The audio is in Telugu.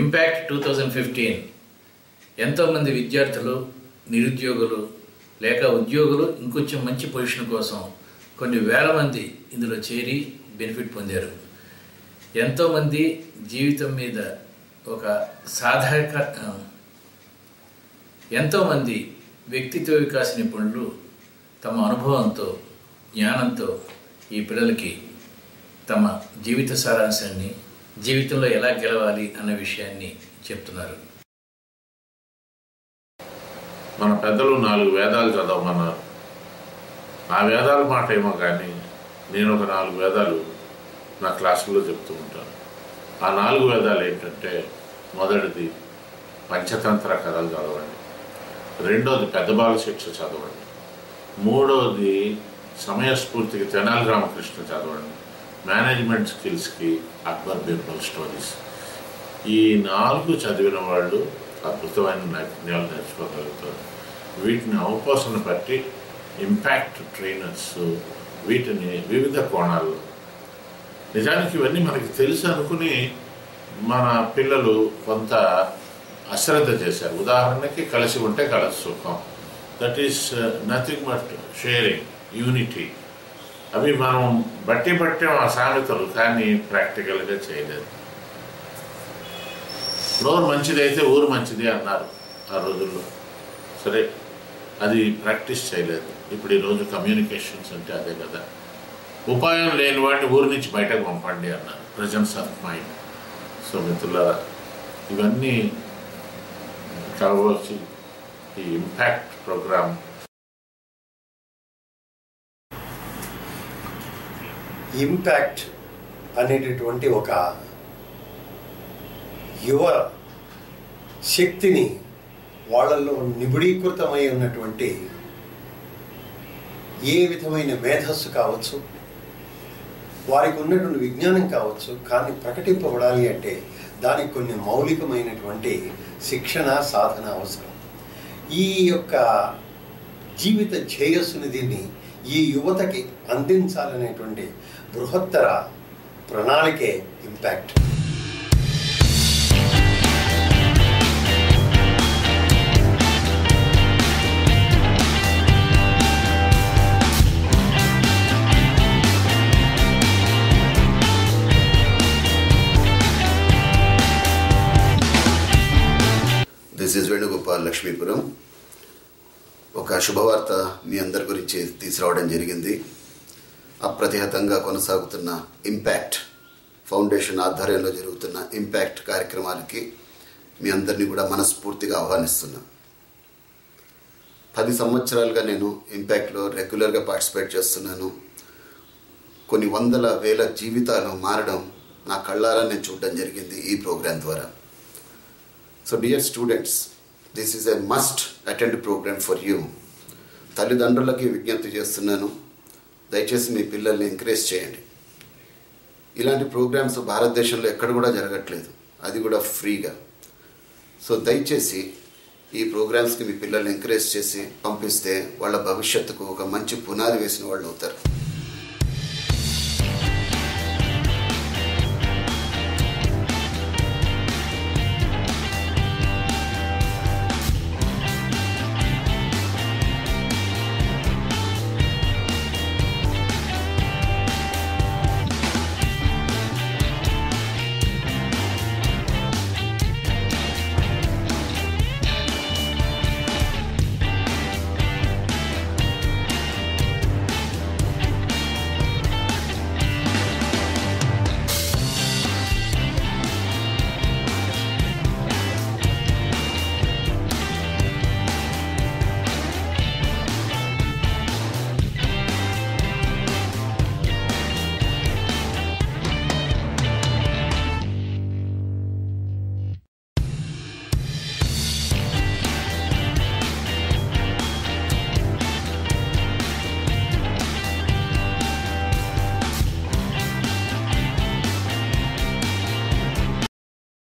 ఇంపాక్ట్ 2015 ఎంతోమంది విద్యార్థులు, నిరుద్యోగులు లేక ఉద్యోగులు ఇంకొంచెం మంచి పొజిషన్ కోసం కొన్ని వేల మంది ఇందులో చేరి బెనిఫిట్ పొందారు. ఎంతోమంది జీవితం మీద ఒక ఎంతోమంది వ్యక్తిత్వ వికాస నిపుణులు తమ అనుభవంతో, జ్ఞానంతో ఈ పిల్లలకి తమ జీవిత సారాంశాన్ని, జీవితంలో ఎలా గెలవాలి అన్న విషయాన్ని చెప్తున్నారు. మన పెద్దలు 4 వేదాలు చదవమన్నారు. ఆ వేదాల మాట ఏమో కానీ నేను ఒక 4 వేదాలు నా క్లాసుల్లో చెప్తూ ఉంటాను. ఆ 4 వేదాలు ఏంటంటే, మొదటిది పంచతంత్ర కథలు చదవండి, రెండోది పెద్ద బాల శిక్ష చదవండి, మూడోది సమయస్ఫూర్తికి తెనాలి రామకృష్ణ చదవండి, మేనేజ్మెంట్ స్కిల్స్కి అక్బర్ బీర్బల్ స్టోరీస్. ఈ 4 చదివిన వాళ్ళు అద్భుతమైన నైపుణ్యాలు నేర్చుకోగలుగుతారు. వీటిని అవపోసన బట్టి ఇంపాక్ట్ ట్రైనర్స్ వీటిని వివిధ కోణాల్లో, నిజానికి ఇవన్నీ మనకి తెలుసు అనుకుని మన పిల్లలు కొంత అశ్రద్ధ చేశారు. ఉదాహరణకి కలిసి ఉంటే కలిసి సుఖం, that is nothing but sharing, unity. అవి మనం బట్టి ఆ సామెతలు, కానీ ప్రాక్టికల్గా చేయలేదు. నోరు మంచిదైతే ఊరు మంచిది అన్నారు ఆ రోజుల్లో. సరే, అది ప్రాక్టీస్ చేయలేదు. ఇప్పుడు ఈరోజు కమ్యూనికేషన్స్ అంటే అదే కదా. ఉపాయం లేని వాడిని ఊరి నుంచి బయటకు పంపండి అన్నారు, ప్రెజెన్స్ ఆఫ్ మైండ్. సో మిత్రులారా, ఇవన్నీ కావచ్చు ఈ ఇంపాక్ట్ ప్రోగ్రామ్. ఇంపాక్ట్ అనేటటువంటి ఒక యువ శక్తిని, వాళ్ళల్లో నిబిడీకృతమై ఉన్నటువంటి ఏ విధమైన మేధస్సు కావచ్చు, వారికి ఉన్నటువంటి విజ్ఞానం కావచ్చు, కానీ ప్రకటింపబడాలి అంటే దానికి కొన్ని మౌలికమైనటువంటి శిక్షణ, సాధన అవసరం. ఈ యొక్క జీవిత శ్రేయస్సుని దీన్ని ఈ యువతకి అందించాలనేటువంటి బృహత్తర ప్రణాళికే impact. This is Venugopal, Lakshmipuram. ఒక శుభవార్త మీ అందరి గురించి తీసుకురావడం జరిగింది. అప్రతిహతంగా కొనసాగుతున్న ఇంపాక్ట్ ఫౌండేషన్ ఆధ్వర్యంలో జరుగుతున్న ఇంపాక్ట్ కార్యక్రమాలకి మీ అందరినీ కూడా మనస్ఫూర్తిగా ఆహ్వానిస్తున్నాను. 10 సంవత్సరాలుగా నేను ఇంపాక్ట్లో రెగ్యులర్గా పార్టిసిపేట్ చేస్తున్నాను. కొన్ని వందల వేల జీవితాలు మారడం నా కళ్ళారా నేను చూడడం జరిగింది ఈ ప్రోగ్రాం ద్వారా. So dear students, this is a must attend program for you. తల్లిదండ్రులకి విజ్ఞప్తి చేస్తున్నాను, దయచేసి మీ పిల్లల్ని ఎంకరేజ్ చేయండి. ఇలాంటి ప్రోగ్రామ్స్ భారతదేశంలో ఎక్కడ కూడా జరగట్లేదు, అది కూడా ఫ్రీగా. సో దయచేసి ఈ ప్రోగ్రామ్స్కి మీ పిల్లల్ని ఎంకరేజ్ చేసి పంపిస్తే వాళ్ళ భవిష్యత్తుకు ఒక మంచి పునాది వేసిన వాళ్ళు అవుతారు.